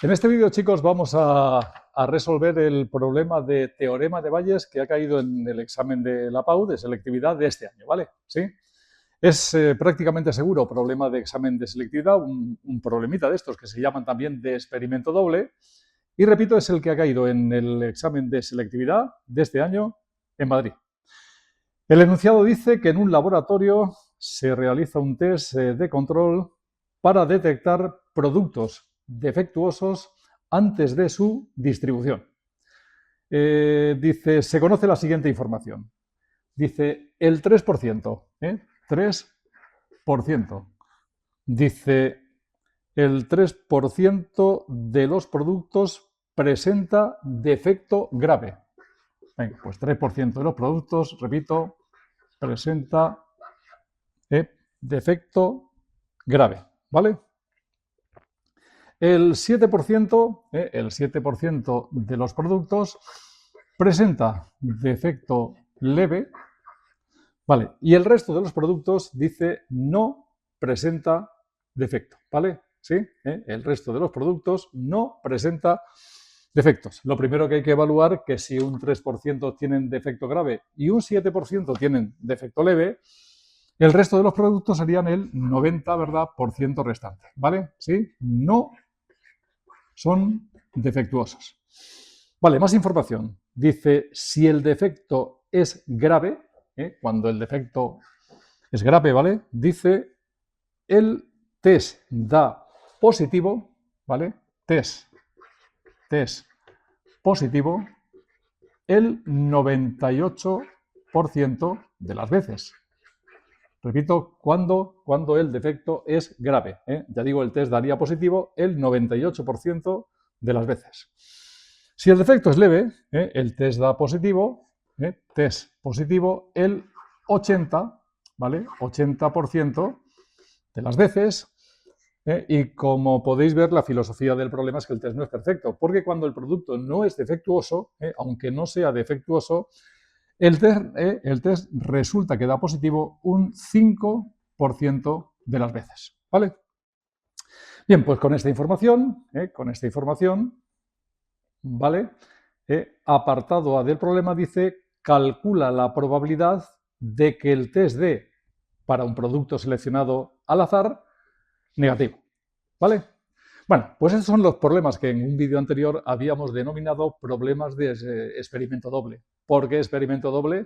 En este vídeo, chicos, vamos a resolver el problema de teorema de Bayes que ha caído en el examen de la PAU de selectividad de este año, ¿vale? ¿Sí? Es prácticamente seguro problema de examen de selectividad, un problemita de estos que se llaman también de experimento doble. Y repito, es el que ha caído en el examen de selectividad de este año en Madrid. El enunciado dice que en un laboratorio se realiza un test de control para detectar productos defectuosos antes de su distribución. Dice, se conoce la siguiente información. Dice, el 3%, 3%. Dice, el 3% de los productos presenta defecto grave. Venga, pues 3% de los productos, repito, presenta defecto grave, ¿vale? El 7% de los productos presenta defecto leve, ¿vale? Y el resto de los productos dice no presenta defecto, ¿vale? ¿Sí? El resto de los productos no presenta defectos. Lo primero que hay que evaluar es que si un 3% tienen defecto grave y un 7% tienen defecto leve, el resto de los productos serían el 90%, ¿verdad? Restante, ¿vale? ¿Sí? No son defectuosos. Vale, más información. Dice, si el defecto es grave, cuando el defecto es grave, ¿vale? Dice, el test da positivo, ¿vale? Test positivo el 98% de las veces. Repito, cuando el defecto es grave. Ya digo, el test daría positivo el 98% de las veces. Si el defecto es leve, el test da positivo, test positivo el 80%, ¿vale? 80% de las veces. Y como podéis ver, la filosofía del problema es que el test no es perfecto, porque cuando el producto no es defectuoso, aunque no sea defectuoso, el test resulta que da positivo un 5% de las veces, ¿vale? Bien, pues con esta información, ¿vale? Apartado A del problema dice, calcula la probabilidad de que el test dé para un producto seleccionado al azar negativo, ¿vale? Bueno, pues esos son los problemas que en un vídeo anterior habíamos denominado problemas de experimento doble. ¿Por qué experimento doble?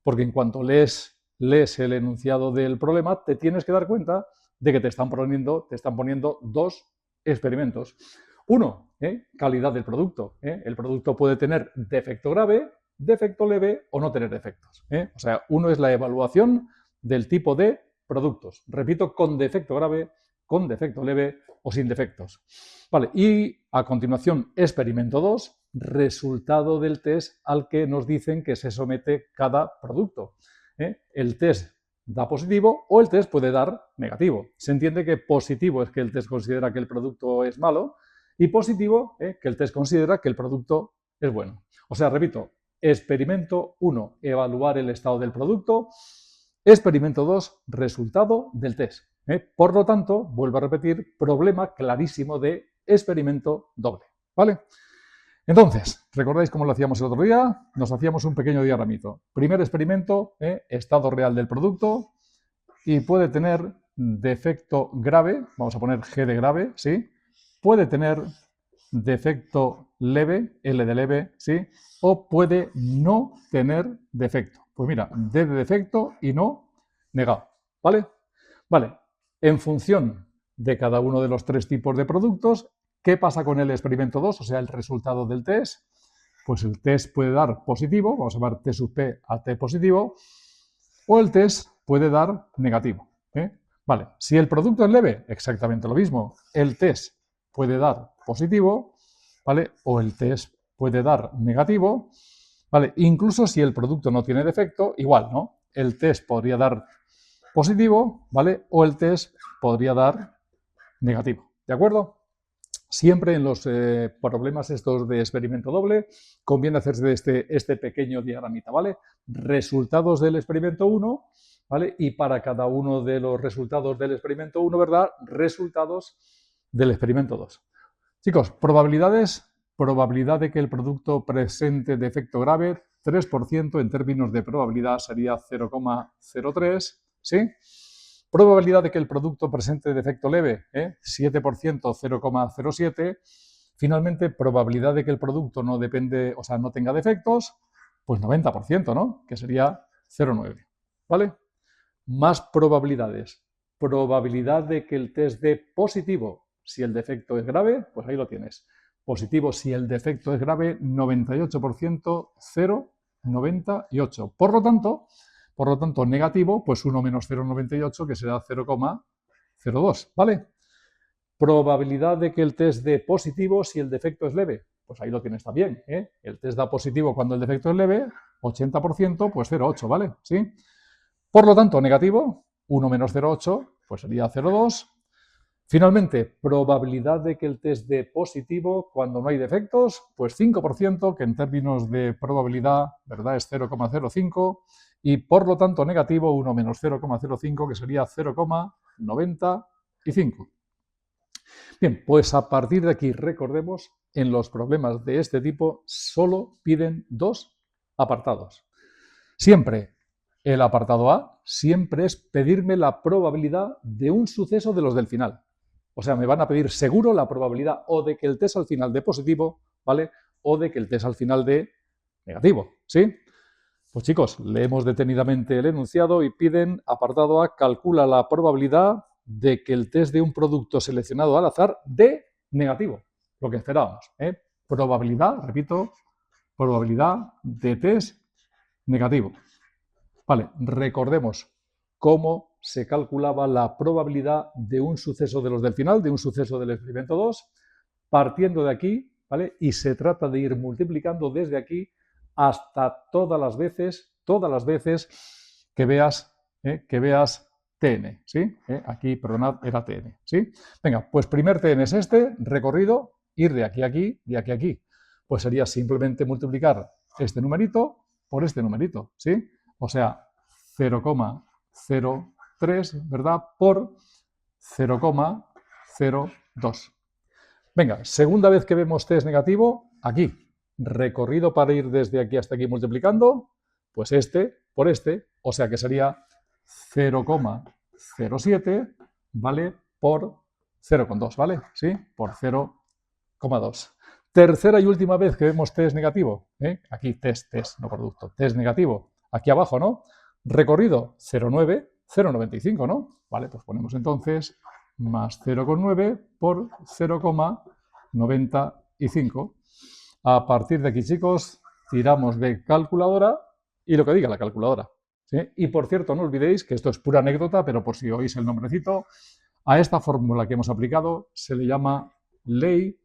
Porque en cuanto lees el enunciado del problema, te tienes que dar cuenta de que te están poniendo dos experimentos. Uno, calidad del producto. El producto puede tener defecto grave, defecto leve o no tener defectos. O sea, uno es la evaluación del tipo de productos. Repito, con defecto grave, con defecto leve o sin defectos. Vale, y a continuación, experimento 2, resultado del test al que nos dicen que se somete cada producto. El test da positivo o el test puede dar negativo. Se entiende que positivo es que el test considera que el producto es malo y positivo que el test considera que el producto es bueno. O sea, repito, experimento 1, evaluar el estado del producto. Experimento 2, resultado del test. Por lo tanto, vuelvo a repetir, problema clarísimo de experimento doble. ¿Vale? Entonces, ¿recordáis cómo lo hacíamos el otro día? Nos hacíamos un pequeño diagramito. Primer experimento, estado real del producto, y puede tener defecto grave, vamos a poner G de grave, ¿sí? Puede tener defecto leve, L de leve, ¿sí? O puede no tener defecto. Pues mira, D de defecto y no negado, ¿vale? Vale, en función de cada uno de los tres tipos de productos, ¿qué pasa con el experimento 2? O sea, el resultado del test. Pues el test puede dar positivo, vamos a llamar T sub P a T positivo, o el test puede dar negativo. Vale, si el producto es leve, exactamente lo mismo. El test puede dar positivo, ¿vale? O el test puede dar negativo, ¿vale? Incluso si el producto no tiene defecto, igual, ¿no? El test podría dar positivo, ¿vale? O el test podría dar negativo, ¿de acuerdo? Siempre en los problemas estos de experimento doble conviene hacerse este pequeño diagramita, ¿vale? Resultados del experimento 1, ¿vale? Y para cada uno de los resultados del experimento 1, ¿verdad? Resultados del experimento 2. Chicos, probabilidades, probabilidad de que el producto presente defecto grave, 3% en términos de probabilidad sería 0,03, ¿sí? Probabilidad de que el producto presente defecto leve, 7%, 0,07. Finalmente, probabilidad de que el producto no depende, o sea, no tenga defectos, pues 90%, ¿no? Que sería 0,9, ¿vale? Más probabilidades. Probabilidad de que el test dé positivo si el defecto es grave, pues ahí lo tienes. Positivo si el defecto es grave, 98%, 0,98. Por lo tanto, negativo, pues 1 menos 0,98, que será 0,02, ¿vale? Probabilidad de que el test dé positivo si el defecto es leve, pues ahí lo tienes también, ¿eh? El test da positivo cuando el defecto es leve, 80%, pues 0,8, ¿vale? ¿Sí? Por lo tanto, negativo, 1 menos 0,8, pues sería 0,2. Finalmente, probabilidad de que el test dé positivo cuando no hay defectos, pues 5%, que en términos de probabilidad, ¿verdad?, es 0,05. Y por lo tanto, negativo, 1 menos 0,05, que sería 0,95. Bien, pues a partir de aquí, recordemos, en los problemas de este tipo solo piden dos apartados. Siempre el apartado A siempre es pedirme la probabilidad de un suceso de los del final. O sea, me van a pedir seguro la probabilidad o de que el test al final dé positivo, ¿vale? O de que el test al final dé negativo, ¿sí? Pues chicos, leemos detenidamente el enunciado y piden, apartado A, calcula la probabilidad de que el test de un producto seleccionado al azar dé negativo, lo que esperábamos, ¿eh? Probabilidad, repito, probabilidad de test negativo. Vale, recordemos cómo se calculaba la probabilidad de un suceso de los del final, de un suceso del experimento 2, partiendo de aquí, ¿vale? Y se trata de ir multiplicando desde aquí hasta todas las veces que veas TN, ¿sí? Aquí, perdonad, era TN, ¿sí? Venga, pues primer TN es este, recorrido, ir de aquí a aquí, de aquí a aquí. Pues sería simplemente multiplicar este numerito por este numerito, ¿sí? O sea, 0,03, ¿verdad? Por 0,02. Venga, segunda vez que vemos test negativo, aquí. Recorrido para ir desde aquí hasta aquí multiplicando, pues este por este, o sea que sería 0,07, ¿vale? Por 0,2, ¿vale? ¿Sí? Por 0,2. Tercera y última vez que vemos test negativo, aquí test, no producto, test negativo, aquí abajo, ¿no? Recorrido 0,9, 0,95, ¿no? Vale, pues ponemos entonces más 0,9 por 0,95. A partir de aquí, chicos, tiramos de calculadora y lo que diga la calculadora, ¿sí? Y por cierto, no olvidéis que esto es pura anécdota, pero por si oís el nombrecito, a esta fórmula que hemos aplicado se le llama ley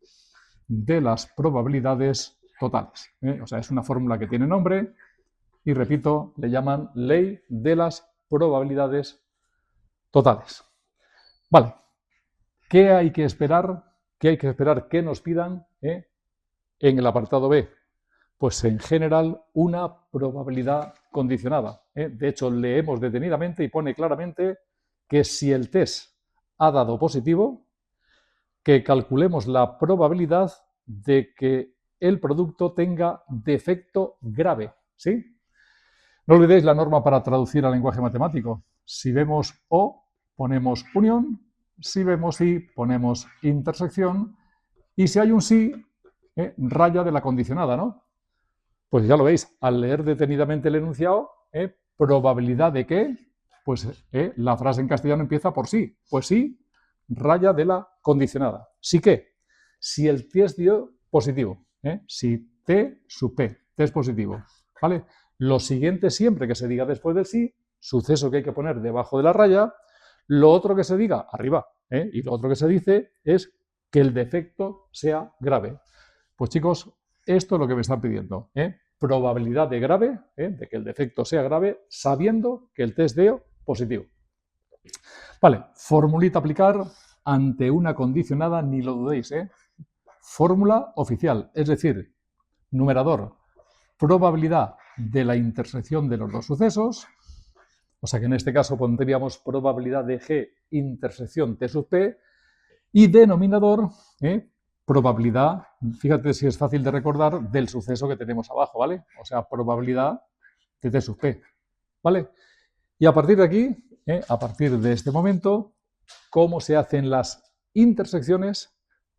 de las probabilidades totales, ¿eh? O sea, es una fórmula que tiene nombre y, repito, le llaman ley de las probabilidades totales. Vale, ¿qué hay que esperar? ¿Qué hay que esperar que nos pidan en el apartado B? Pues en general una probabilidad condicionada. De hecho, leemos detenidamente y pone claramente que si el test ha dado positivo, que calculemos la probabilidad de que el producto tenga defecto grave, ¿sí? No olvidéis la norma para traducir al lenguaje matemático. Si vemos O, ponemos unión. Si vemos I, ponemos intersección. Y si hay un sí, raya de la condicionada, ¿no? Pues ya lo veis, al leer detenidamente el enunciado, probabilidad de que, pues la frase en castellano empieza por sí. Pues sí, raya de la condicionada. ¿Sí qué? Si el test dio positivo. Si T sub P, test positivo. ¿Vale? Lo siguiente siempre que se diga después del sí, suceso que hay que poner debajo de la raya. Lo otro que se diga arriba. Y lo otro que se dice es que el defecto sea grave. Pues chicos, esto es lo que me están pidiendo. Probabilidad de grave, de que el defecto sea grave, sabiendo que el test dio positivo. Vale, formulita aplicar ante una condicionada, ni lo dudéis. Fórmula oficial, es decir, numerador, probabilidad de la intersección de los dos sucesos, o sea que en este caso pondríamos probabilidad de G intersección T sub P, y denominador, probabilidad, fíjate si es fácil de recordar, del suceso que tenemos abajo, ¿vale? O sea, probabilidad de T sub P, ¿vale? Y a partir de aquí, a partir de este momento, ¿cómo se hacen las intersecciones?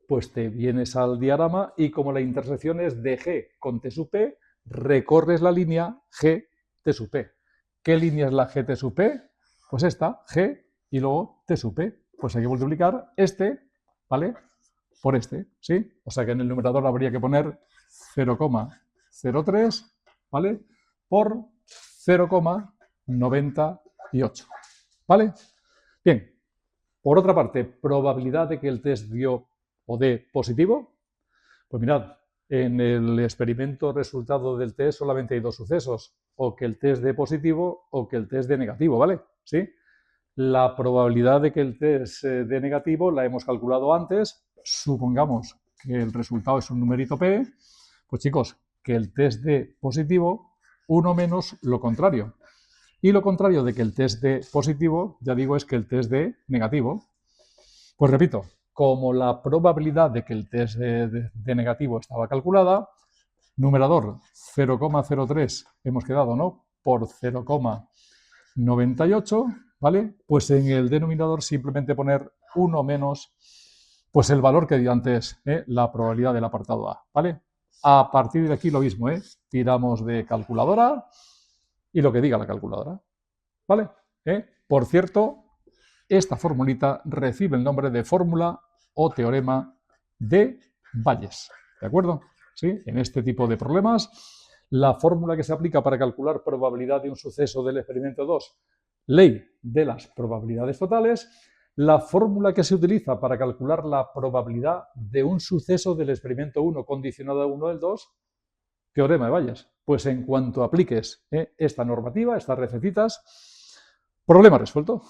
Pues te vienes al diagrama y como la intersección es de G con T sub P, recorres la línea G T sub P. ¿Qué línea es la G T sub P? Pues esta, G y luego T sub P. Pues hay que multiplicar este, ¿vale? Por este, ¿sí? O sea que en el numerador habría que poner 0,03, ¿vale? Por 0,98, ¿vale? Bien, por otra parte, probabilidad de que el test dio o dé positivo. Pues mirad, en el experimento resultado del test solamente hay dos sucesos, o que el test dé positivo o que el test dé negativo, ¿vale? ¿Sí? La probabilidad de que el test dé negativo la hemos calculado antes. Supongamos que el resultado es un numerito P, pues chicos, que el test dé positivo, 1 menos lo contrario. Y lo contrario de que el test dé positivo, ya digo, es que el test dé negativo. Pues repito, como la probabilidad de que el test dé negativo estaba calculada, numerador 0,03 hemos quedado, ¿no? Por 0,98, ¿vale? Pues en el denominador simplemente poner 1 menos, pues el valor que dio antes, la probabilidad del apartado A, ¿vale? A partir de aquí lo mismo, tiramos de calculadora y lo que diga la calculadora, ¿vale? Por cierto, esta formulita recibe el nombre de fórmula o teorema de Bayes, ¿de acuerdo? ¿Sí? En este tipo de problemas, la fórmula que se aplica para calcular probabilidad de un suceso del experimento 2, ley de las probabilidades totales, la fórmula que se utiliza para calcular la probabilidad de un suceso del experimento 1 condicionado a 1 del 2, teorema de Bayes. Pues en cuanto apliques esta normativa, estas recetitas, problema resuelto.